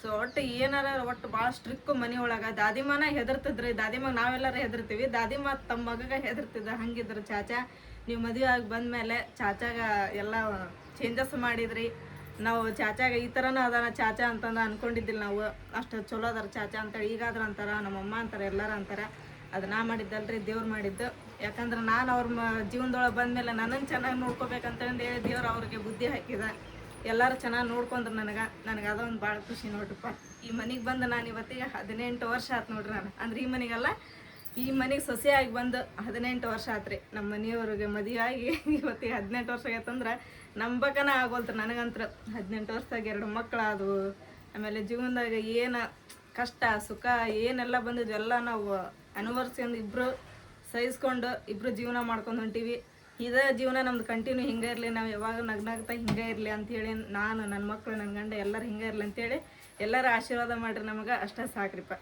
ಸೊ ಒಟ್ಟು ಏನಾರ ಒಟ್ಟು ಭಾಳ ಸ್ಟ್ರಿಕ್ಕು ಮನೆ ಒಳಗೆ ದಾದಿಮಾನ ಹೆದರ್ತಿದ್ರಿ, ದಾದಿಮಾಗ ನಾವೆಲ್ಲರೂ ಹೆದರ್ತೀವಿ, ದಾದಿಮಾ ತಮ್ಮ ಮಗಗೆ ಹೆದರ್ತಿದ್ದ. ಹಂಗಿದ್ರು ಚಾಚಾ. ನೀವು ಮದುವೆ ಆಗಿ ಬಂದಮೇಲೆ ಚಾಚಾಗ ಎಲ್ಲ ಚೇಂಜಸ್ ಮಾಡಿದ್ರಿ. ನಾವು ಚಾಚಾಗ ಈ ಥರನೂ ಅದಾನ ಚಾಚಾ ಅಂತಂದು ಅಂದ್ಕೊಂಡಿದ್ದಿಲ್ಲ ನಾವು. ಅಷ್ಟು ಚಲೋ ಅದಾರ ಚಾಚಾ ಅಂತೇಳಿ. ಈಗಾದ್ರೆ ಅಂತಾರೆ, ನಮ್ಮಮ್ಮ ಅಂತಾರೆ, ಎಲ್ಲರೂ ಅಂತಾರೆ. ಅದು ನಾ ಮಾಡಿದ್ದಲ್ರಿ, ದೇವ್ರು ಮಾಡಿದ್ದು. ಯಾಕಂದ್ರೆ ನಾನು ಅವ್ರ ಜೀವನದೊಳಗೆ ಬಂದಮೇಲೆ ನನ್ನನ್ನು ಚೆನ್ನಾಗಿ ನೋಡ್ಕೋಬೇಕಂತಂದು ಹೇಳಿ ದೇವ್ರು ಅವ್ರಿಗೆ ಬುದ್ಧಿ ಹಾಕಿದ. ಎಲ್ಲರೂ ಚೆನ್ನಾಗಿ ನೋಡ್ಕೊಂಡ್ರು ನನಗೆ ಅದೊಂದು ಭಾಳ ಖುಷಿ ನೋಡ್ರಿಪ್ಪ. ಈ ಮನೆಗೆ ಬಂದು ನಾನು ಇವತ್ತಿಗೆ 18 ವರ್ಷ ಆಯ್ತು ನೋಡ್ರಿ. ನಾನು ಅಂದ್ರೆ ಈ ಮನೆಗಲ್ಲ, ಈ ಮನೆಗೆ ಸೊಸೆಯಾಗಿ ಬಂದು 18 ವರ್ಷ ಆತ್ರಿ. ನಮ್ಮ ಮನೆಯವ್ರಿಗೆ ಮದುವೆ ಆಗಿ ಇವತ್ತಿಗೆ 18 ವರ್ಷ ಆಗೈತಂದ್ರೆ ನಂಬಕನ ಆಗೋಲ್ತು ನನಗಂತ್ರ. 18 ವರ್ಷದಾಗ 2 ಮಕ್ಕಳು ಆದವು. ಆಮೇಲೆ ಜೀವನದಾಗ ಏನು ಕಷ್ಟ ಸುಖ ಏನೆಲ್ಲ ಬಂದಿದ್ವು ಎಲ್ಲ ನಾವು ಅನುಭವಿಸ್ಕೊಂಡು ಇಬ್ಬರು ಸಹಿಸ್ಕೊಂಡು ಇಬ್ಬರು ಜೀವನ ಮಾಡ್ಕೊಂಡು ಹೊಂಟೀವಿ. ಇದೇ ಜೀವನ ನಮ್ದು ಕಂಟಿನ್ಯೂ ಹಿಂಗೆ ಇರಲಿ, ನಾವು ಯಾವಾಗ ನಗ್ನಾಗ್ತಾ ಹಿಂಗೆ ಇರಲಿ ಅಂಥೇಳಿ ನಾನು, ನನ್ನ ಮಕ್ಕಳು, ನನ್ನ ಗಂಡ ಎಲ್ಲರೂ ಹಿಂಗೆ ಇರಲಿ ಅಂತೇಳಿ ಎಲ್ಲರೂ ಆಶೀರ್ವಾದ ಮಾಡಿರಿ ನಮಗೆ. ಅಷ್ಟೇ ಸಾಕ್ರಿಪ್ಪ.